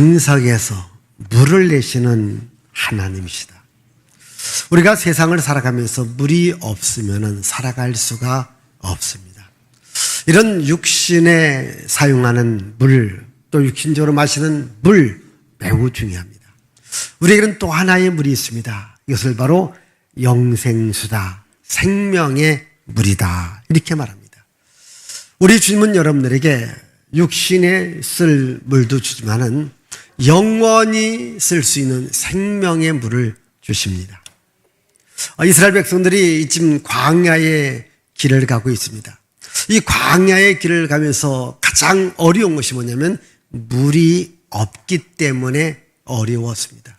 반석에서 물을 내시는 하나님이시다. 우리가 세상을 살아가면서 물이 없으면 살아갈 수가 없습니다. 이런 육신에 사용하는 물, 또 육신적으로 마시는 물 매우 중요합니다. 우리에게는 또 하나의 물이 있습니다. 이것을 바로 영생수다, 생명의 물이다, 이렇게 말합니다. 우리 주님은 여러분들에게 육신에 쓸 물도 주지만은 영원히 쓸 수 있는 생명의 물을 주십니다. 이스라엘 백성들이 지금 광야의 길을 가고 있습니다. 이 광야의 길을 가면서 가장 어려운 것이 뭐냐면 물이 없기 때문에 어려웠습니다.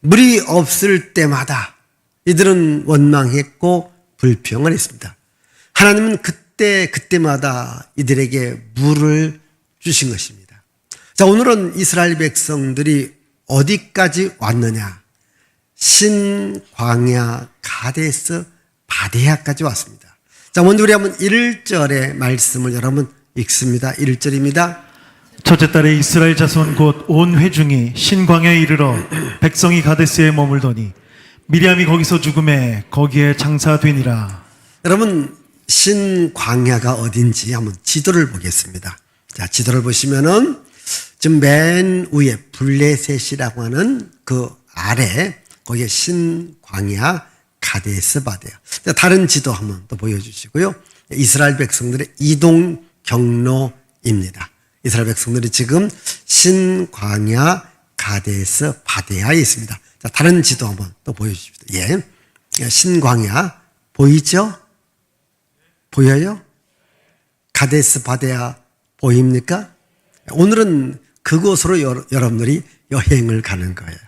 물이 없을 때마다 이들은 원망했고 불평을 했습니다. 하나님은 그때마다 이들에게 물을 주신 것입니다. 자, 오늘은 이스라엘 백성들이 어디까지 왔느냐? 신광야 가데스 바네아까지 왔습니다. 자, 먼저 우리 한번 1절의 말씀을 여러분 읽습니다. 1절입니다. 첫째 달에 이스라엘 자손 곧 온 회중이 신광야에 이르러 백성이 가데스에 머물더니 미리암이 거기서 죽음에 거기에 장사되니라. 여러분, 신광야가 어딘지 한번 지도를 보겠습니다. 자, 지도를 보시면은 지금 맨 위에 블레셋이라고 하는 그 아래 거기에 신광야 가데스 바네아. 다른 지도 한번 또 보여주시고요. 이스라엘 백성들의 이동 경로입니다. 이스라엘 백성들이 지금 신광야 가데스 바네아에 있습니다. 자, 다른 지도 한번 또 보여주십시오. 예, 신광야 보이죠? 보여요? 가데스 바네아 보입니까? 오늘은 그곳으로 여러분들이 여행을 가는 거예요.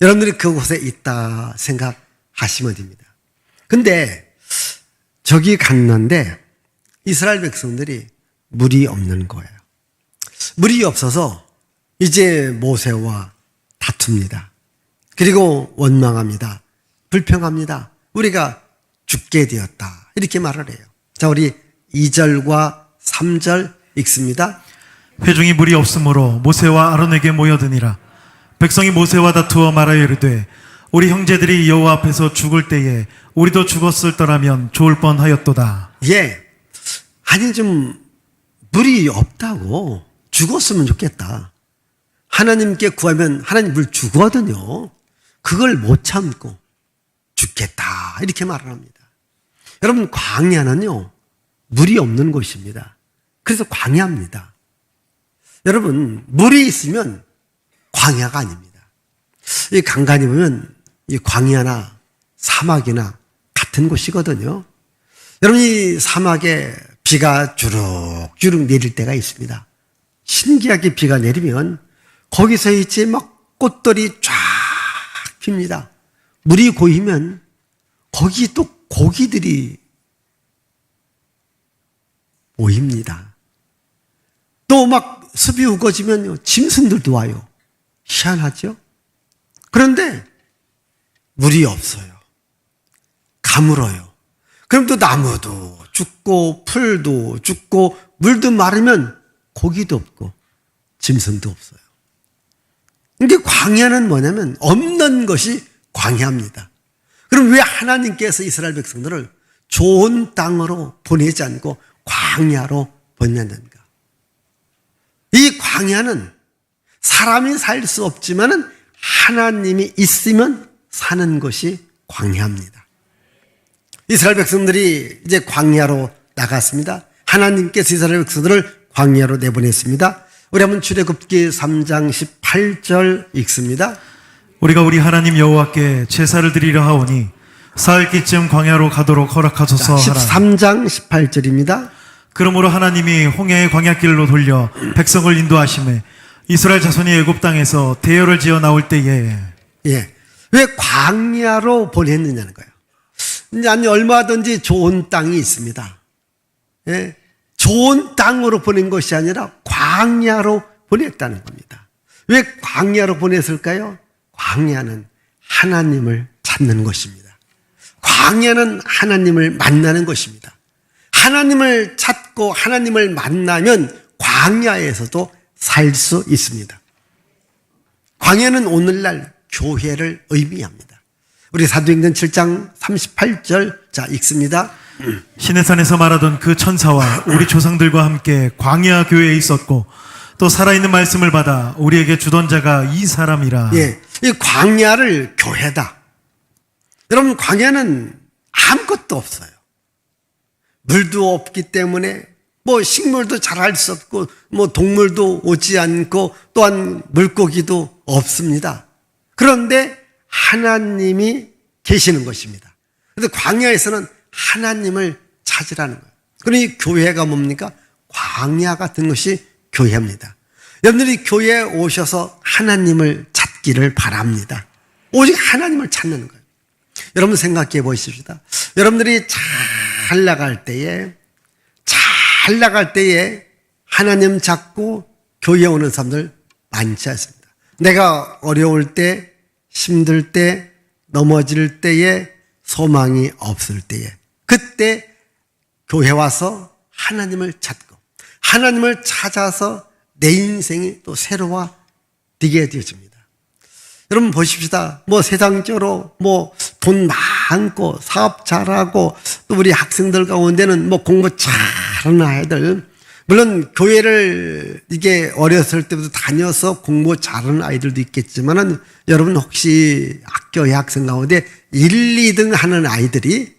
여러분들이 그곳에 있다 생각하시면 됩니다. 근데 저기 갔는데 이스라엘 백성들이 물이 없는 거예요. 물이 없어서 이제 모세와 다툽니다. 그리고 원망합니다. 불평합니다. 우리가 죽게 되었다, 이렇게 말을 해요. 자, 우리 2절과 3절 읽습니다. 회중이 물이 없으므로 모세와 아론에게 모여드니라. 백성이 모세와 다투어 말하여 이르되 우리 형제들이 여호와 앞에서 죽을 때에 우리도 죽었을 더라면 좋을 뻔하였도다. 예, 아니 좀 물이 없다고 죽었으면 좋겠다. 하나님께 구하면 하나님 물 주거든요. 그걸 못 참고 죽겠다, 이렇게 말을 합니다. 여러분, 광야는요 물이 없는 곳입니다. 그래서 광야입니다. 여러분, 물이 있으면 광야가 아닙니다. 이 간간히 보면 이 광야나 사막이나 같은 곳이거든요. 여러분, 이 사막에 비가 주룩주룩 내릴 때가 있습니다. 신기하게 비가 내리면 거기서 이제 막 꽃들이 쫙 핍니다. 물이 고이면 거기 또 고기들이 모입니다. 또 막 숲이 우거지면 짐승들도 와요. 희한하죠? 그런데 물이 없어요. 가물어요. 그럼 또 나무도 죽고 풀도 죽고 물도 마르면 고기도 없고 짐승도 없어요. 이게 광야는 뭐냐면 없는 것이 광야입니다. 그럼 왜 하나님께서 이스라엘 백성들을 좋은 땅으로 보내지 않고 광야로 보냈는가? 이 광야는 사람이 살 수 없지만은 하나님이 있으면 사는 것이 광야입니다. 이스라엘 백성들이 이제 광야로 나갔습니다. 하나님께서 이스라엘 백성들을 광야로 내보냈습니다. 우리 한번 출애굽기 3장 18절 읽습니다. 우리가 우리 하나님 여호와께 제사를 드리려 하오니 사흘기쯤 광야로 가도록 허락하소서 하라. 13장 18절입니다. 그러므로 하나님이 홍해의 광야길로 돌려 백성을 인도하심에 이스라엘 자손이 애굽 땅에서 대열을 지어 나올 때에, 예, 왜 광야로 보냈느냐는 거예요. 아니, 얼마든지 좋은 땅이 있습니다. 예, 좋은 땅으로 보낸 것이 아니라 광야로 보냈다는 겁니다. 왜 광야로 보냈을까요? 광야는 하나님을 찾는 것입니다. 광야는 하나님을 만나는 것입니다. 하나님을 찾고 하나님을 만나면 광야에서도 살 수 있습니다. 광야는 오늘날 교회를 의미합니다. 우리 사도행전 7장 38절 자 읽습니다. 시내산에서 말하던 그 천사와 우리 조상들과 함께 광야 교회에 있었고 또 살아있는 말씀을 받아 우리에게 주던 자가 이 사람이라. 예, 이 광야를 교회다. 여러분, 광야는 아무것도 없어요. 물도 없기 때문에 뭐 식물도 자랄 수 없고 뭐 동물도 오지 않고 또한 물고기도 없습니다. 그런데 하나님이 계시는 것입니다. 그래서 광야에서는 하나님을 찾으라는 거예요. 그러니 교회가 뭡니까? 광야 같은 것이 교회입니다. 여러분들이 교회에 오셔서 하나님을 찾기를 바랍니다. 오직 하나님을 찾는 거예요. 여러분 생각해 보십시다. 여러분들이 잘 나갈 때에 하나님 찾고 교회에 오는 사람들 많지 않습니다. 내가 어려울 때, 힘들 때, 넘어질 때에, 소망이 없을 때에, 그때 교회 와서 하나님을 찾고 하나님을 찾아서 내 인생이 또 새로워지게 되어집니다. 여러분 보십시다. 뭐 세상적으로 뭐 돈 많고 사업 잘하고 또 우리 학생들 가운데는 뭐 공부 잘하는 아이들, 물론 교회를 이게 어렸을 때부터 다녀서 공부 잘하는 아이들도 있겠지만은 여러분 혹시 학교의 학생 가운데 1, 2등 하는 아이들이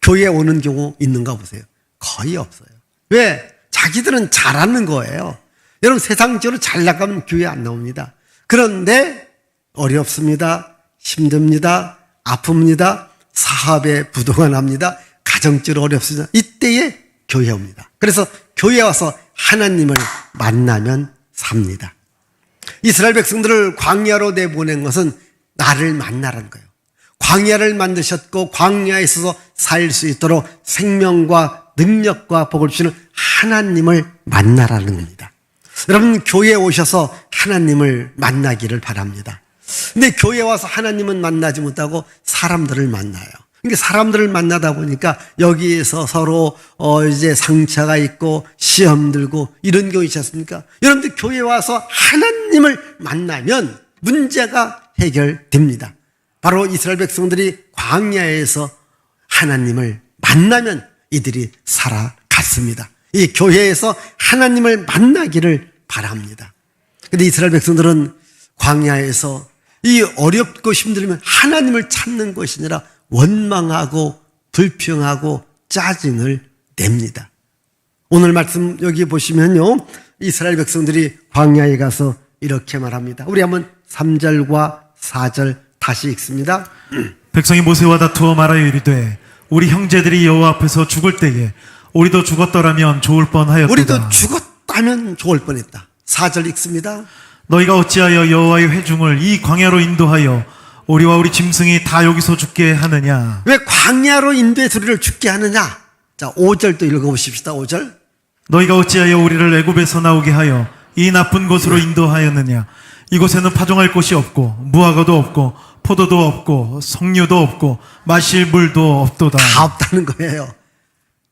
교회에 오는 경우 있는가 보세요. 거의 없어요. 왜? 자기들은 잘하는 거예요. 여러분 세상적으로 잘 나가면 교회 안 나옵니다. 그런데 어렵습니다. 힘듭니다. 아픕니다. 사업에 부도가 납니다. 가정적으로 어렵습니다. 이때에 교회 옵니다. 그래서 교회에 와서 하나님을 만나면 삽니다. 이스라엘 백성들을 광야로 내보낸 것은 나를 만나라는 거예요. 광야를 만드셨고 광야에 있어서 살 수 있도록 생명과 능력과 복을 주시는 하나님을 만나라는 겁니다. 여러분 교회에 오셔서 하나님을 만나기를 바랍니다. 근데 교회에 와서 하나님은 만나지 못하고 사람들을 만나요. 그러니까 사람들을 만나다 보니까 여기에서 서로 이제 상처가 있고 시험 들고 이런 경우 있지 않습니까? 여러분들 교회에 와서 하나님을 만나면 문제가 해결됩니다. 바로 이스라엘 백성들이 광야에서 하나님을 만나면 이들이 살아갔습니다. 이 교회에서 하나님을 만나기를 바랍니다. 그런데 이스라엘 백성들은 광야에서 이 어렵고 힘들면 하나님을 찾는 것이 아니라 원망하고 불평하고 짜증을 냅니다. 오늘 말씀 여기 보시면요, 이스라엘 백성들이 광야에 가서 이렇게 말합니다. 우리 한번 3절과 4절 다시 읽습니다. 백성이 모세와 다투어 말하여 이르되 우리 형제들이 여호와 앞에서 죽을 때에 우리도 죽었더라면 좋을 뻔하였도다. 우리도 죽었다면 좋을 뻔했다. 4절 읽습니다. 너희가 어찌하여 여호와의 회중을 이 광야로 인도하여 우리와 우리 짐승이 다 여기서 죽게 하느냐? 왜 광야로 인도해서 우리를 죽게 하느냐? 자, 5절 또 읽어보십시다. 5절. 너희가 어찌하여 우리를 애굽에서 나오게 하여 이 나쁜 곳으로 인도하였느냐? 이곳에는 파종할 곳이 없고 무화과도 없고 포도도 없고 석류도 없고 마실 물도 없도다. 다 없다는 거예요.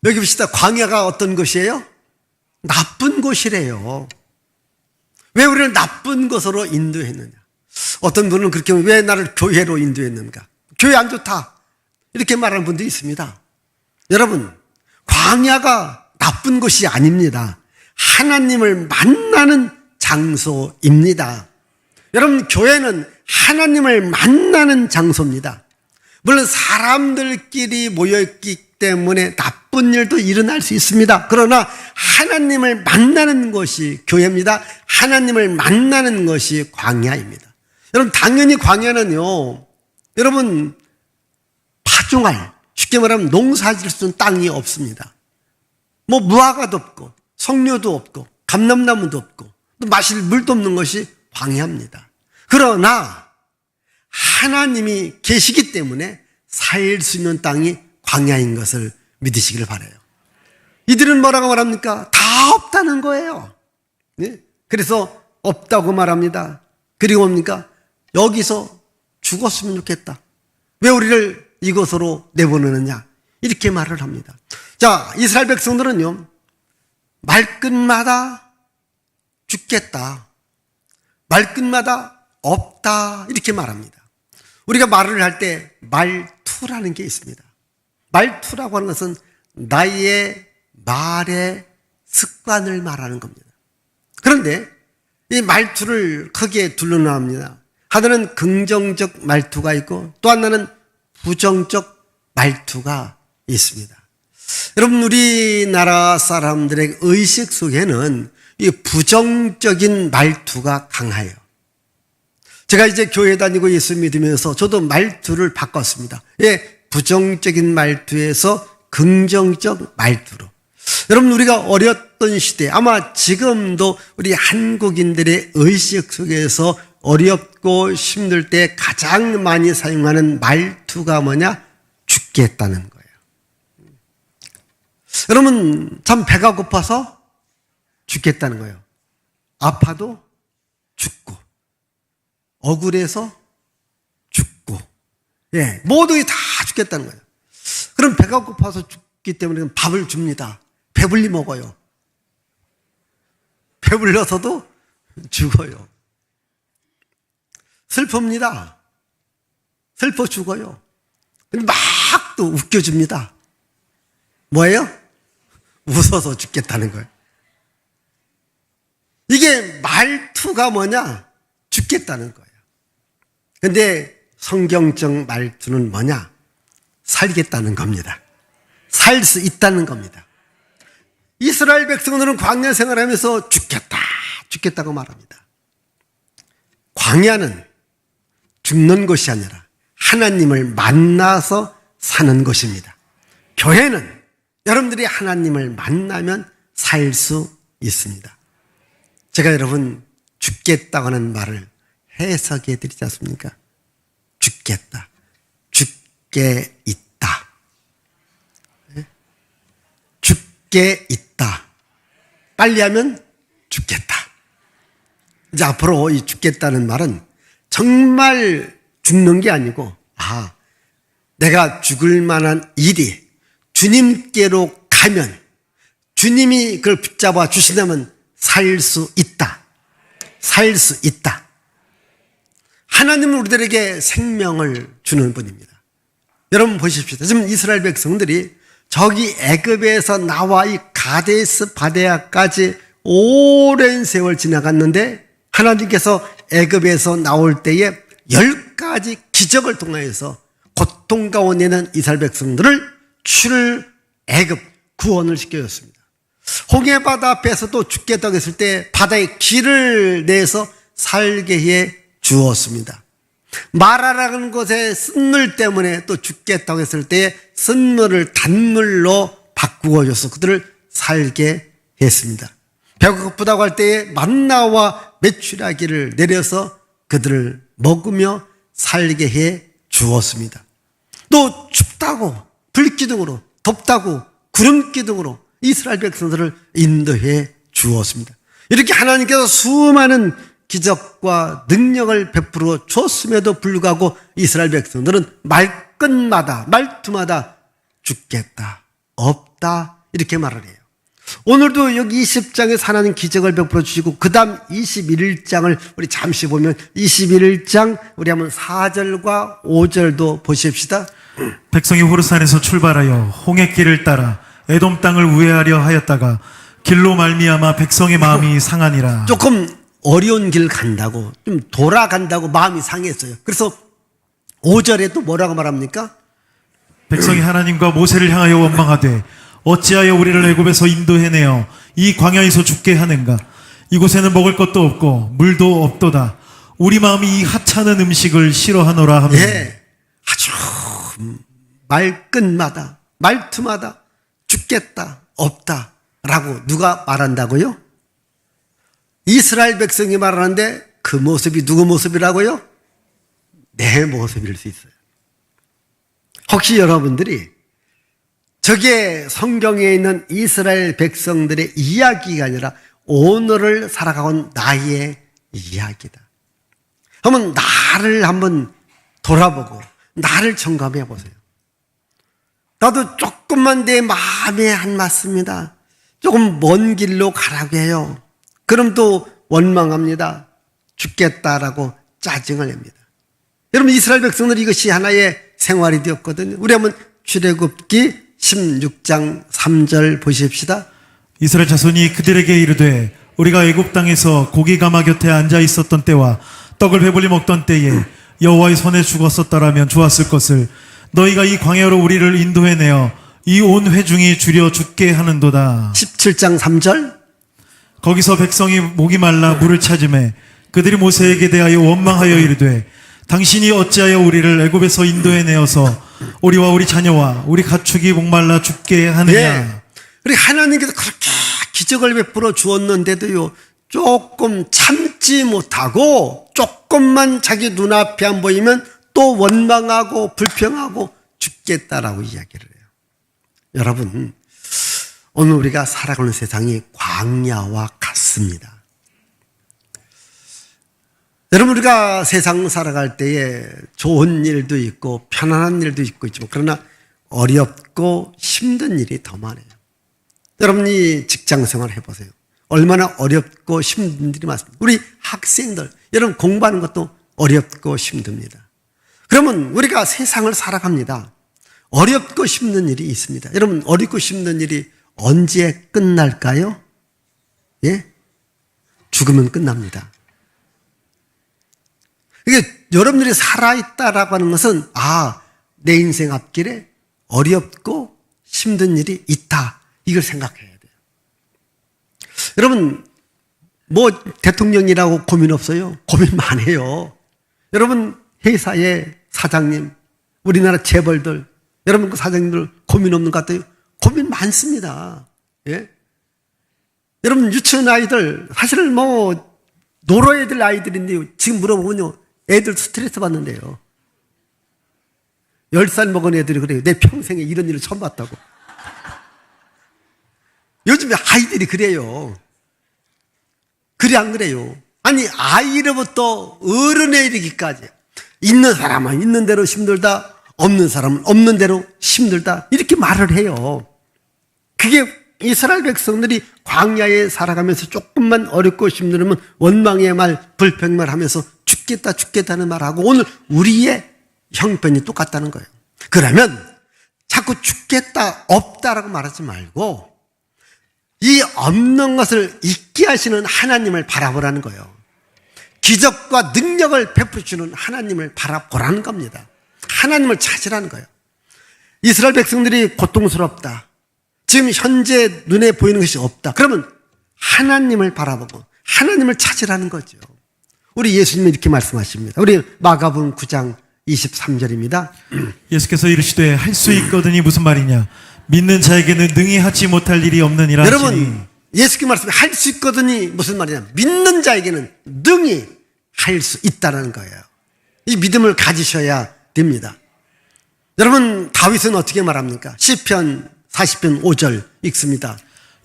여기 봅시다. 광야가 어떤 곳이에요? 나쁜 곳이래요. 왜 우리를 나쁜 곳으로 인도했느냐? 어떤 분은 그렇게 하면 왜 나를 교회로 인도했는가? 교회 안 좋다. 이렇게 말하는 분도 있습니다. 여러분, 광야가 나쁜 곳이 아닙니다. 하나님을 만나는 장소입니다. 여러분, 교회는 하나님을 만나는 장소입니다. 물론 사람들끼리 모여있기 때문에 나쁜 일도 일어날 수 있습니다. 그러나 하나님을 만나는 것이 교회입니다. 하나님을 만나는 것이 광야입니다. 여러분, 당연히 광야는요, 여러분, 파종할, 쉽게 말하면 농사 지을 수 있는 땅이 없습니다. 뭐 무화과도 없고 석류도 없고 감람나무도 없고 또 마실 물도 없는 것이 광야입니다. 그러나 하나님이 계시기 때문에 살 수 있는 땅이 광야인 것을 믿으시기를 바라요. 이들은 뭐라고 말합니까? 다 없다는 거예요. 네? 그래서 없다고 말합니다. 그리고 뭡니까? 여기서 죽었으면 좋겠다. 왜 우리를 이곳으로 내보내느냐? 이렇게 말을 합니다. 자, 이스라엘 백성들은요, 말끝마다 죽겠다. 말끝마다 없다 이렇게 말합니다. 우리가 말을 할 때 말투라는 게 있습니다. 말투라고 하는 것은 나의 말의 습관을 말하는 겁니다. 그런데 이 말투를 크게 둘러나옵니다. 하나는 긍정적 말투가 있고 또 하나는 부정적 말투가 있습니다. 여러분, 우리나라 사람들의 의식 속에는 이 부정적인 말투가 강해요. 제가 이제 교회 다니고 예수 믿으면서 저도 말투를 바꿨습니다. 예, 부정적인 말투에서 긍정적 말투로. 여러분, 우리가 어렸던 시대, 아마 지금도 우리 한국인들의 의식 속에서 어렵고 힘들 때 가장 많이 사용하는 말투가 뭐냐? 죽겠다는 거예요. 여러분, 참 배가 고파서 죽겠다는 거예요. 아파도 죽고, 억울해서 죽고, 예, 모두 다 죽겠다는 거예요. 그럼 배가 고파서 죽기 때문에 밥을 줍니다. 배불리 먹어요. 배불러서도 죽어요. 슬픕니다. 슬퍼 죽어요. 막 또 웃겨줍니다. 뭐예요? 웃어서 죽겠다는 거예요. 이게 말투가 뭐냐? 죽겠다는 거예요. 근데 성경적 말투는 뭐냐? 살겠다는 겁니다. 살 수 있다는 겁니다. 이스라엘 백성들은 광야 생활하면서 죽겠다고 말합니다. 광야는 죽는 것이 아니라 하나님을 만나서 사는 것입니다. 교회는 여러분들이 하나님을 만나면 살 수 있습니다. 제가 여러분 죽겠다고 하는 말을 해석해 드리지 않습니까? 죽겠다. 죽게 있다. 죽게 있다. 빨리 하면 죽겠다. 이제 앞으로 이 죽겠다는 말은 정말 죽는 게 아니고, 내가 죽을 만한 일이 주님께로 가면 주님이 그걸 붙잡아 주신다면 살 수 있다. 살 수 있다. 하나님은 우리들에게 생명을 주는 분입니다. 여러분 보십시오. 지금 이스라엘 백성들이 저기 애굽에서 나와 이 가데스 바네아까지 오랜 세월 지나갔는데 하나님께서 애굽에서 나올 때에 10가지 기적을 통하여서 고통 가운데는 이스라엘 백성들을 출애굽 구원을 시켜줬습니다. 홍해바다 앞에서도 죽겠다고 했을 때 바다에 길을 내서 살게 해 주었습니다. 마라라는 곳에 쓴물 때문에 또 죽겠다고 했을 때 쓴물을 단물로 바꾸어 줘서 그들을 살게 했습니다. 배고프다고 할 때에 만나와 메추라기를 내려서 그들을 먹으며 살게 해 주었습니다. 또 춥다고 불기둥으로, 덥다고 구름기둥으로 이스라엘 백성들을 인도해 주었습니다. 이렇게 하나님께서 수많은 기적과 능력을 베풀어 줬음에도 불구하고 이스라엘 백성들은 말끝마다 말투마다 죽겠다, 없다 이렇게 말을 해요. 오늘도 여기 20장에서 하나님 기적을 베풀어 주시고 그 다음 21장을 우리 잠시 보면 21장 우리 한번 4절과 5절도 보십시다. 백성이 호르산에서 출발하여 홍해길을 따라 에돔 땅을 우회하려 하였다가 길로 말미암아 백성의 마음이 상하니라. 조금 어려운 길 간다고 좀 돌아간다고 마음이 상했어요. 그래서 5절에 또 뭐라고 말합니까? 백성이 하나님과 모세를 향하여 원망하되 어찌하여 우리를 애굽에서 인도해내어 이 광야에서 죽게 하는가? 이곳에는 먹을 것도 없고 물도 없도다. 우리 마음이 이 하찮은 음식을 싫어하노라 하며. 아주 말끝마다 말투마다 죽겠다 없다 라고 누가 말한다고요? 이스라엘 백성이 말하는데 그 모습이 누구 모습이라고요? 내 모습일 수 있어요. 혹시 여러분들이 저게 성경에 있는 이스라엘 백성들의 이야기가 아니라 오늘을 살아가고 온 나의 이야기다. 한번 나를 한번 돌아보고 나를 점검해 보세요. 나도 조금만 내 마음에 안 맞습니다. 조금 먼 길로 가라고 해요. 그럼 또 원망합니다. 죽겠다라고 짜증을 냅니다. 여러분, 이스라엘 백성들이 이것이 하나의 생활이 되었거든요. 우리 한번 출애굽기 16장 3절 보십시다. 이스라엘 자손이 그들에게 이르되 우리가 애굽 땅에서 고기 가마 곁에 앉아 있었던 때와 떡을 배불리 먹던 때에 여호와의 손에 죽었었더라면 좋았을 것을 너희가 이 광야로 우리를 인도해내어 이 온 회중이 줄여 죽게 하는도다. 17장 3절. 거기서 백성이 목이 말라 물을 찾으매 그들이 모세에게 대하여 원망하여 이르되 당신이 어찌하여 우리를 애굽에서 인도해내어서 우리와 우리 자녀와 우리 가축이 목말라 죽게 하느냐. 예. 우리 하나님께서 그렇게 기적을 베풀어 주었는데도요, 조금 참지 못하고 조금만 자기 눈앞에 안 보이면 또 원망하고 불평하고 죽겠다라고 이야기를 해요. 여러분, 오늘 우리가 살아가는 세상이 광야와 같습니다. 여러분, 우리가 세상 살아갈 때에 좋은 일도 있고 편안한 일도 있고 있지만 그러나 어렵고 힘든 일이 더 많아요. 여러분이 직장 생활 해보세요. 얼마나 어렵고 힘든 일이 많습니다. 우리 학생들, 여러분 공부하는 것도 어렵고 힘듭니다. 그러면 우리가 세상을 살아갑니다. 어렵고 힘든 일이 있습니다. 여러분, 어렵고 힘든 일이 언제 끝날까요? 예? 죽으면 끝납니다. 이게 여러분들이 살아있다라고 하는 것은, 내 인생 앞길에 어렵고 힘든 일이 있다. 이걸 생각해야 돼요. 여러분, 대통령이라고 고민 없어요? 고민 많이 해요. 여러분, 회사의 사장님, 우리나라 재벌들, 여러분 그 사장님들 고민 없는 것 같아요? 고민 많습니다. 예? 여러분, 유치원 아이들, 사실은 놀아야 될 아이들인데 지금 물어보면요, 애들 스트레스 받는데요. 10살 먹은 애들이 그래요. 내 평생에 이런 일을 처음 봤다고. 요즘에 아이들이 그래요. 그래 안 그래요? 아니, 아이로부터 어른에 이르기까지 있는 사람은 있는 대로 힘들다, 없는 사람은 없는 대로 힘들다, 이렇게 말을 해요. 그게 이스라엘 백성들이 광야에 살아가면서 조금만 어렵고 힘들면 원망의 말, 불평의 말 하면서 죽겠다는 말하고 오늘 우리의 형편이 똑같다는 거예요. 그러면 자꾸 죽겠다, 없다라고 말하지 말고 이 없는 것을 있게 하시는 하나님을 바라보라는 거예요. 기적과 능력을 베푸시는 하나님을 바라보라는 겁니다. 하나님을 찾으라는 거예요. 이스라엘 백성들이 고통스럽다, 지금 현재 눈에 보이는 것이 없다, 그러면 하나님을 바라보고 하나님을 찾으라는 거죠. 우리 예수님이 이렇게 말씀하십니다. 우리 마가복음 9장 23절입니다. 예수께서 이르시되 할 수 있거든이 무슨 말이냐. 믿는 자에게는 능히 하지 못할 일이 없느니라 하시니. 여러분, 예수께서 말씀해 할 수 있거든이 무슨 말이냐. 믿는 자에게는 능히 할 수 있다는 거예요. 이 믿음을 가지셔야 됩니다. 여러분, 다윗은 어떻게 말합니까? 시편 40편 5절 읽습니다.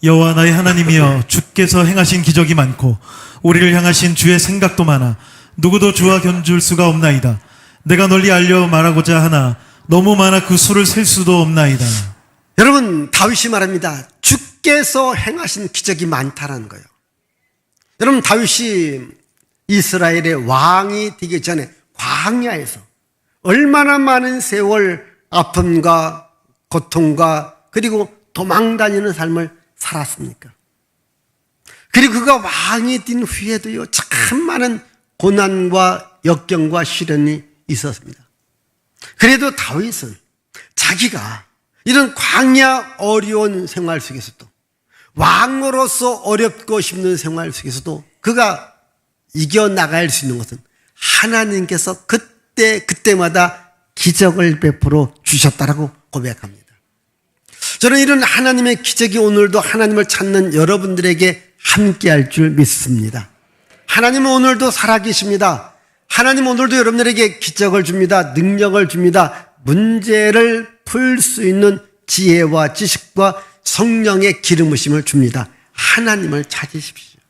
여호와 나의 하나님이여, 주께서 행하신 기적이 많고 우리를 향하신 주의 생각도 많아 누구도 주와 견줄 수가 없나이다. 내가 널리 알려 말하고자 하나 너무 많아 그 수를 셀 수도 없나이다. 여러분, 다윗이 말합니다. 주께서 행하신 기적이 많다라는 거예요. 여러분, 다윗이 이스라엘의 왕이 되기 전에 광야에서 얼마나 많은 세월 아픔과 고통과 그리고 도망다니는 삶을 살았습니까? 그리고 그가 왕이 된 후에도요, 참 많은 고난과 역경과 시련이 있었습니다. 그래도 다윗은 자기가 이런 광야 어려운 생활 속에서도, 왕으로서 어렵고 힘든 생활 속에서도 그가 이겨나갈 수 있는 것은 하나님께서 그때마다 기적을 베풀어 주셨다라고 고백합니다. 저는 이런 하나님의 기적이 오늘도 하나님을 찾는 여러분들에게 함께할 줄 믿습니다. 하나님은 오늘도 살아계십니다. 하나님은 오늘도 여러분들에게 기적을 줍니다. 능력을 줍니다. 문제를 풀 수 있는 지혜와 지식과 성령의 기름부심을 줍니다. 하나님을 찾으십시오.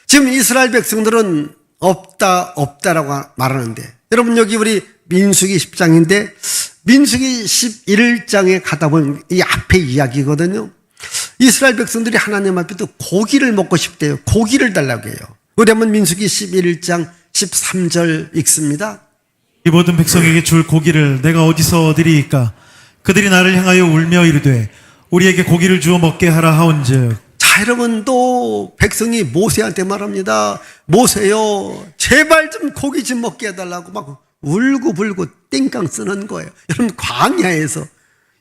지금 이스라엘 백성들은 없다라고 말하는데, 여러분 여기 우리 민수기 10장인데 민수기 11장에 가다 보면 이 앞에 이야기거든요. 이스라엘 백성들이 하나님 앞에도 고기를 먹고 싶대요. 고기를 달라고 해요. 우리 한번 민수기 11장 13절 읽습니다. 이 모든 백성에게 줄 고기를 내가 어디서 얻으리이까? 그들이 나를 향하여 울며 이르되 우리에게 고기를 주어 먹게 하라 하온즉. 자, 여러분, 또 백성이 모세한테 말합니다. 모세요, 제발 좀 고기 좀 먹게 해달라고 막 울고불고 땡깡 쓰는 거예요. 여러분, 광야에서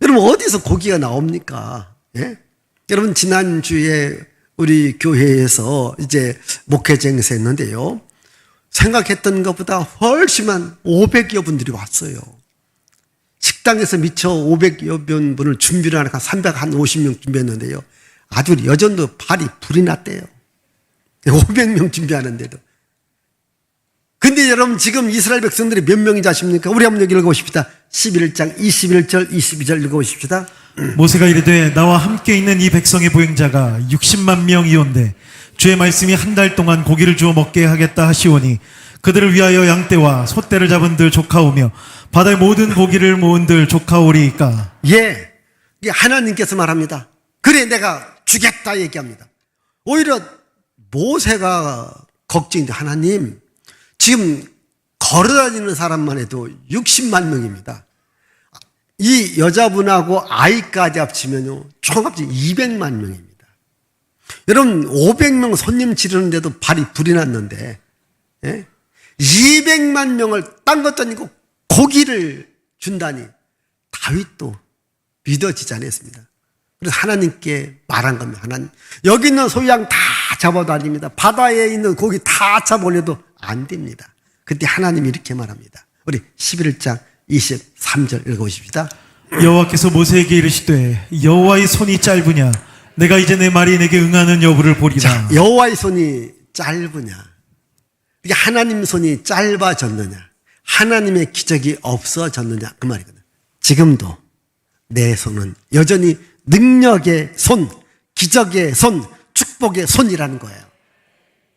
여러분 어디서 고기가 나옵니까? 예? 여러분, 지난주에 우리 교회에서 이제 목회쟁에서 했는데요, 생각했던 것보다 훨씬 한 500여 분들이 왔어요. 식당에서 미처 500여 분을 준비를 하니까 350명 준비했는데요, 아주 여전도 발이 불이 났대요. 500명 준비하는데도. 근데 여러분, 지금 이스라엘 백성들이 몇 명인지 아십니까? 우리 한번 여기 읽어보십시다. 11장 21절 22절 읽어보십시다. 모세가 이르되 나와 함께 있는 이 백성의 보행자가 60만 명이온데 주의 말씀이 한 달 동안 고기를 주어 먹게 하겠다 하시오니 그들을 위하여 양떼와 소떼를 잡은들 조카오며 바다의 모든 고기를 모은들 조카오리이까. 예, 이게 하나님께서 말합니다. 그래, 내가 주겠다 얘기합니다. 오히려 모세가 걱정인데, 하나님, 지금 걸어다니는 사람만 해도 60만 명입니다. 이 여자분하고 아이까지 합치면요, 총 합치 200만 명입니다. 여러분, 500명 손님 치르는데도 발이 불이 났는데, 예? 200만 명을 딴 것도 아니고 고기를 준다니 다윗도 믿어지지 않았습니다. 그래서 하나님께 말한 겁니다. 하나님, 여기 있는 소양 다 잡아다닙니다. 바다에 있는 고기 다 잡아올려도 안 됩니다. 그때 하나님이 이렇게 말합니다. 우리 11장 23절 읽어보십시다. 여호와께서 모세에게 이르시되 여호와의 손이 짧으냐? 내가 이제 내 말이 내게 응하는 여부를 보리라. 자, 여호와의 손이 짧으냐? 이게 하나님 손이 짧아졌느냐? 하나님의 기적이 없어졌느냐? 그 말이거든요. 지금도 내 손은 여전히 능력의 손, 기적의 손, 축복의 손이라는 거예요.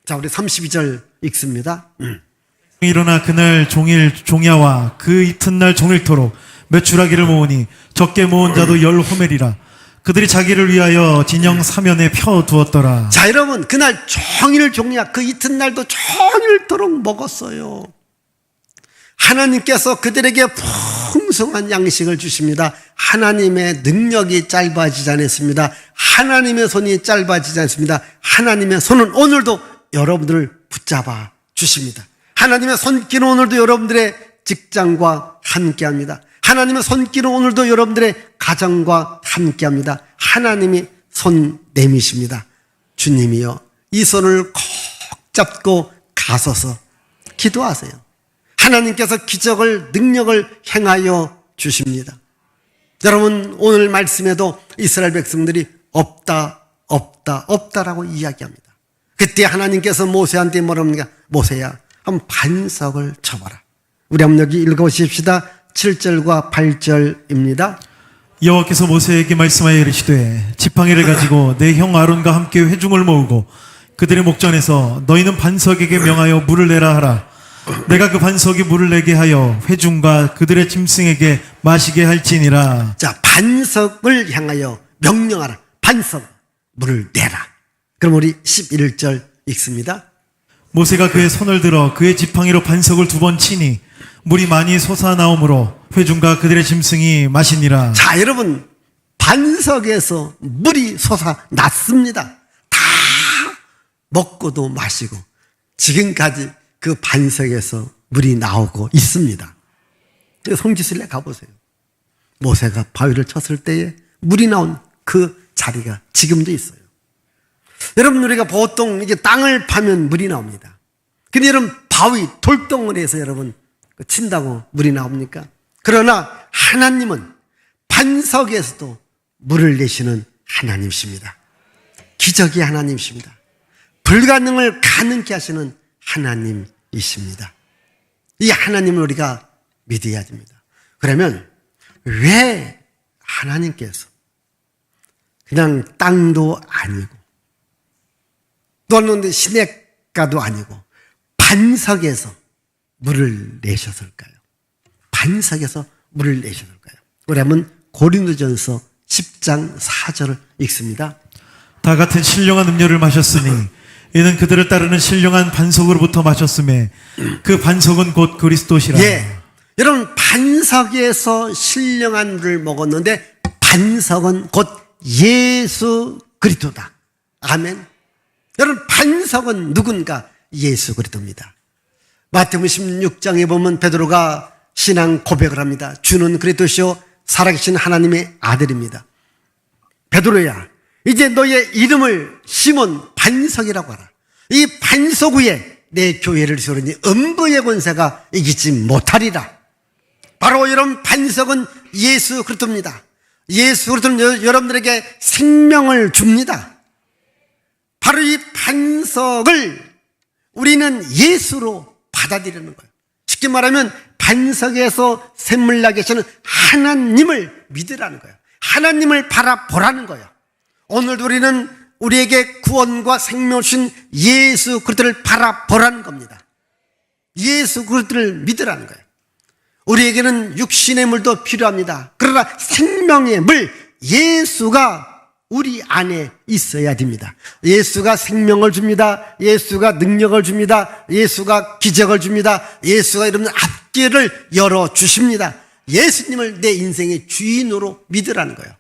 자, 우리 32절 읽습니다. 일어나 그날 종일 종야와 그 이튿날 종일토록 메추라기를 모으니 적게 모은 자도 10호멜이라. 그들이 자기를 위하여 진영 사면에 펴두었더라. 자, 여러분, 그날 종일 종야, 그 이튿날도 종일토록 먹었어요. 하나님께서 그들에게 풍성한 양식을 주십니다. 하나님의 능력이 짧아지지 않았습니다. 하나님의 손이 짧아지지 않습니다. 하나님의 손은 오늘도 여러분들을 붙잡아 주십니다. 하나님의 손길은 오늘도 여러분들의 직장과 함께합니다. 하나님의 손길은 오늘도 여러분들의 가정과 함께합니다. 하나님이 손 내미십니다. 주님이여, 이 손을 꼭 잡고 가서서 기도하세요. 하나님께서 기적을, 능력을 행하여 주십니다. 여러분, 오늘 말씀에도 이스라엘 백성들이 없다, 없다, 없다라고 이야기합니다. 그때 하나님께서 모세한테 뭐랍니까? 모세야, 한번 반석을 쳐봐라. 우리 한번 여기 읽어보십시다. 7절과 8절입니다. 여호와께서 모세에게 말씀하여 이르시되 지팡이를 가지고 내 형 아론과 함께 회중을 모으고 그들의 목전에서 너희는 반석에게 명하여 물을 내라 하라. 내가 그 반석이 물을 내게 하여 회중과 그들의 짐승에게 마시게 할지니라. 자, 반석을 향하여 명령하라. 반석, 물을 내라. 그럼 우리 11절 읽습니다. 모세가 그의 손을 들어 그의 지팡이로 반석을 2번 치니 물이 많이 솟아나오므로 회중과 그들의 짐승이 마시니라. 자, 여러분, 반석에서 물이 솟아났습니다. 다 먹고도 마시고 지금까지 그 반석에서 물이 나오고 있습니다. 성지순례 가보세요. 모세가 바위를 쳤을 때에 물이 나온 그 자리가 지금도 있어요. 여러분, 우리가 보통 이게 땅을 파면 물이 나옵니다. 근데 여러분, 바위, 돌덩어리에서 여러분 친다고 물이 나옵니까? 그러나 하나님은 반석에서도 물을 내시는 하나님이십니다. 기적의 하나님이십니다. 불가능을 가능케 하시는 하나님이십니다. 이 하나님을 우리가 믿어야 됩니다. 그러면 왜 하나님께서 그냥 땅도 아니고 또는 시냇가도 아니고 반석에서 물을 내셨을까요? 반석에서 물을 내셨을까요? 우리 한번 고린도전서 10장 4절을 읽습니다. 다 같은 신령한 음료를 마셨으니 이는 그들을 따르는 신령한 반석으로부터 마셨음에 그 반석은 곧 그리스도시라. 예. 여러분, 반석에서 신령한 물을 먹었는데 반석은 곧 예수 그리스도다. 아멘. 여러분, 반석은 누군가? 예수 그리스도입니다. 마태복음 16장에 보면 베드로가 신앙 고백을 합니다. 주는 그리스도시요 살아계신 하나님의 아들입니다. 베드로야, 이제 너의 이름을 시몬 반석이라고 하라. 이 반석 위에 내 교회를 세우니 음부의 권세가 이기지 못하리라. 바로 이런 반석은 예수 그리스도입니다. 예수 그리스도는 여러분들에게 생명을 줍니다. 바로 이 반석을 우리는 예수로 받아들이는 거예요. 쉽게 말하면 반석에서 샘물나 계시는 하나님을 믿으라는 거예요. 하나님을 바라보라는 거예요. 오늘도 우리는 우리에게 구원과 생명을 주신 예수 그리스도를 바라보라는 겁니다. 예수 그리스도를 믿으라는 거예요. 우리에게는 육신의 물도 필요합니다. 그러나 생명의 물 예수가 우리 안에 있어야 됩니다. 예수가 생명을 줍니다. 예수가 능력을 줍니다. 예수가 기적을 줍니다. 예수가 여러분 앞길을 열어주십니다. 예수님을 내 인생의 주인으로 믿으라는 거예요.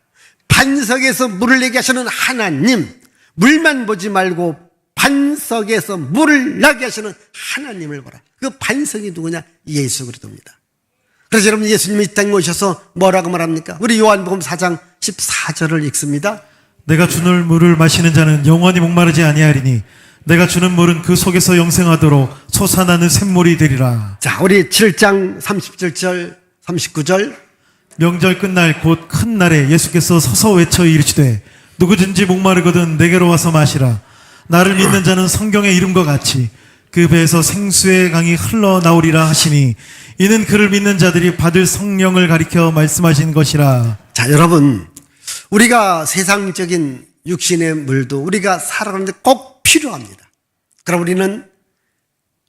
반석에서 물을 내게 하시는 하나님, 물만 보지 말고 반석에서 물을 나게 하시는 하나님을 보라. 그 반석이 누구냐? 예수 그리스도입니다. 그래서 여러분, 예수님이 이 땅에 오셔서 뭐라고 말합니까? 우리 요한복음 4장 14절을 읽습니다. 내가 주는 물을 마시는 자는 영원히 목마르지 아니하리니 내가 주는 물은 그 속에서 영생하도록 솟아나는 샘물이 되리라. 자, 우리 7장 37절 39절. 명절 끝날 곧 큰 날에 예수께서 서서 외쳐 이르시되 누구든지 목마르거든 내게로 와서 마시라. 나를 믿는 자는 성경의 이름과 같이 그 배에서 생수의 강이 흘러나오리라 하시니 이는 그를 믿는 자들이 받을 성령을 가리켜 말씀하신 것이라. 자, 여러분, 우리가 세상적인 육신의 물도 우리가 살아가는데 꼭 필요합니다. 그럼 우리는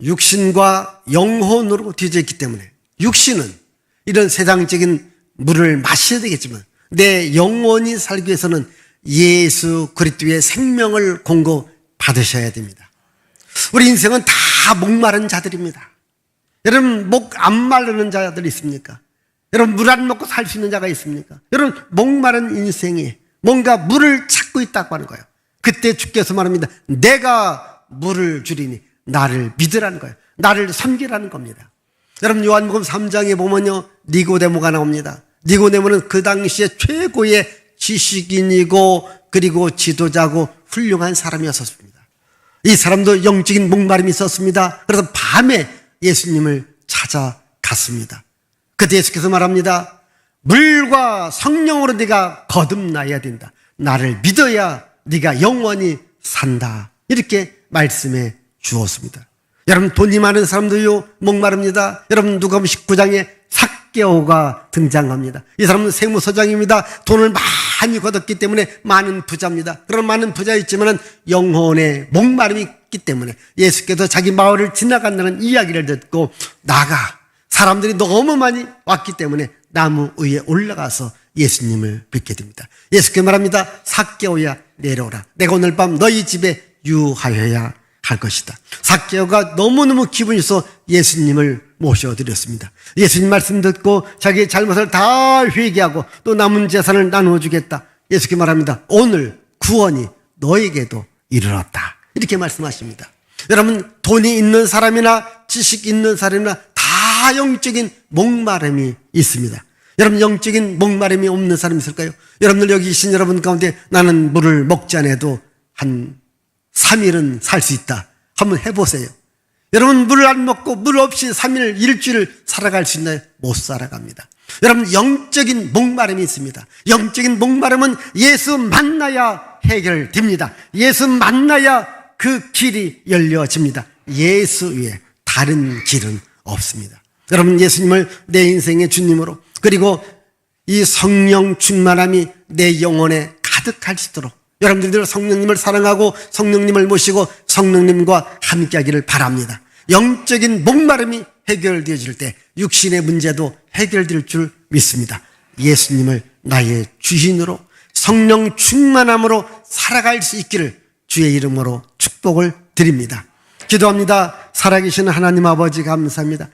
육신과 영혼으로 뒤져 있기 때문에 육신은 이런 세상적인 물을 마셔야 되겠지만 내 영혼이 살기 위해서는 예수 그리스도의 생명을 공급받으셔야 됩니다. 우리 인생은 다 목마른 자들입니다. 여러분, 목 안 마르는 자들 있습니까? 여러분, 물 안 먹고 살 수 있는 자가 있습니까? 여러분, 목마른 인생이 뭔가 물을 찾고 있다고 하는 거예요. 그때 주께서 말합니다. 내가 물을 주리니 나를 믿으라는 거예요. 나를 섬기라는 겁니다. 여러분, 요한복음 3장에 보면요, 니고데모가 나옵니다. 니고데모는 그 당시에 최고의 지식인이고 그리고 지도자고 훌륭한 사람이었습니다. 이 사람도 영적인 목마름이 있었습니다. 그래서 밤에 예수님을 찾아갔습니다. 그때 예수께서 말합니다. 물과 성령으로 네가 거듭나야 된다. 나를 믿어야 네가 영원히 산다. 이렇게 말씀해 주었습니다. 여러분, 돈이 많은 사람도요 목마릅니다. 여러분, 누가복음 19장에 삭개오가 등장합니다. 이 사람은 세무서장입니다. 돈을 많이 거뒀기 때문에 많은 부자입니다. 그런 많은 부자였지만 영혼의 목마름이 있기 때문에 예수께서 자기 마을을 지나간다는 이야기를 듣고 나가 사람들이 너무 많이 왔기 때문에 나무 위에 올라가서 예수님을 뵙게 됩니다. 예수께서 말합니다. 삭개오야 내려오라. 내가 오늘 밤 너희 집에 유하여야 할 것이다. 삭개오가 너무너무 기분이 있어 예수님을 모셔드렸습니다. 예수님 말씀 듣고 자기의 잘못을 다 회개하고 또 남은 재산을 나누어 주겠다. 예수께서 말합니다. 오늘 구원이 너에게도 이르렀다. 이렇게 말씀하십니다. 여러분, 돈이 있는 사람이나 지식 있는 사람이나 다 영적인 목마름이 있습니다. 여러분, 영적인 목마름이 없는 사람이 있을까요? 여러분들 여기 계신 여러분 가운데 나는 물을 먹지 않아도 한 3일은 살 수 있다. 한번 해보세요. 여러분, 물을 안 먹고 물 없이 3일, 일주일 살아갈 수 있나요? 못 살아갑니다. 여러분, 영적인 목마름이 있습니다. 영적인 목마름은 예수 만나야 해결됩니다. 예수 만나야 그 길이 열려집니다. 예수 외에 다른 길은 없습니다. 여러분, 예수님을 내 인생의 주님으로 그리고 이 성령 충만함이 내 영혼에 가득할 수 있도록 여러분들도 성령님을 사랑하고 성령님을 모시고 성령님과 함께하기를 바랍니다. 영적인 목마름이 해결되어질 때 육신의 문제도 해결될 줄 믿습니다. 예수님을 나의 주인으로 성령 충만함으로 살아갈 수 있기를 주의 이름으로 축복을 드립니다. 기도합니다. 살아계신 하나님 아버지 감사합니다.